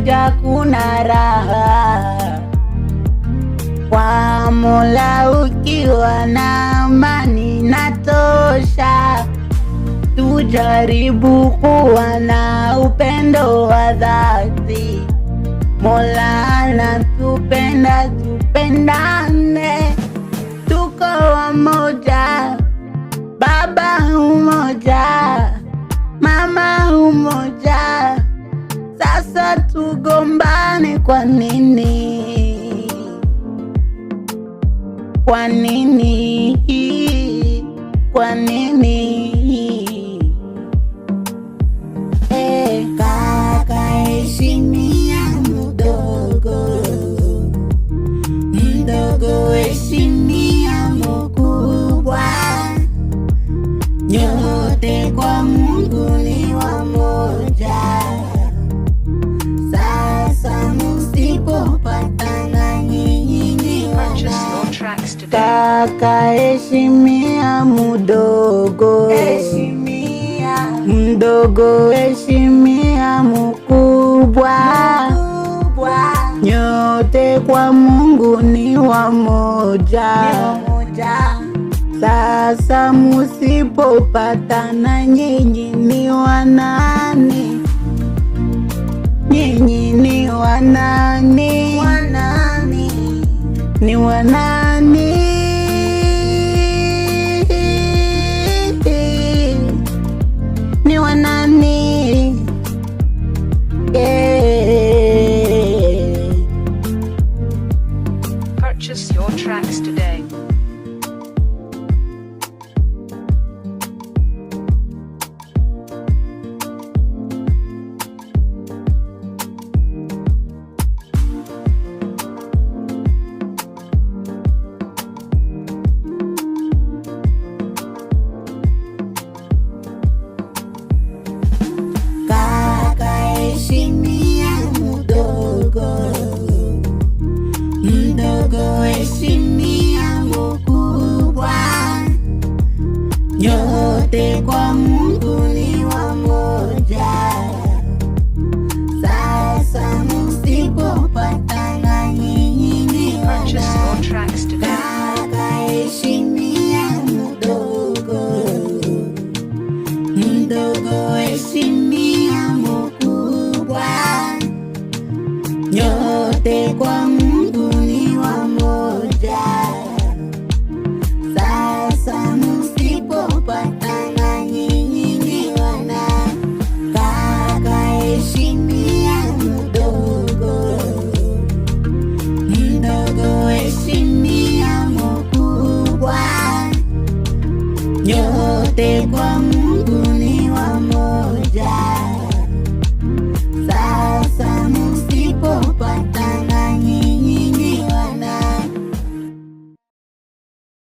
pamoja kuna raha. Kwa Mola ukiwa na amani natosha. Tujaribu kuwa na upendo wa dhati. Mola anatupenda, tupendane. Tuko wamoja, baba umoja, mama umoja. Sasa tugombane kwa nini? Kwa nini? Kwa nini? Kaka heshimia mdogo, mdogo heshimia mkubwa. Nyote kwa Mungu ni wamoja. Sasa msipopatana nyinyi ni wana. Kaka heshimia mdogo, mdogo heshimia mkubwa. Nyote kwa Mungu ni wamoja. Sasa musipopatana nyinyi ni wanani? Nyinyi ni wanani? Ni wanani? Ni wanani? Purchase your tracks today. Mdogo heshimia mkubwa. Nyote kwa Mungu ni wamoja. Sasa msipopatana nyinyi ni wana. Kaka heshimia mdogo, mdogo heshimia mkubwa. Nyote kwa Mungu ni wamoja. Sasa msipopatana nyinyi ni wana. Kaka heshimia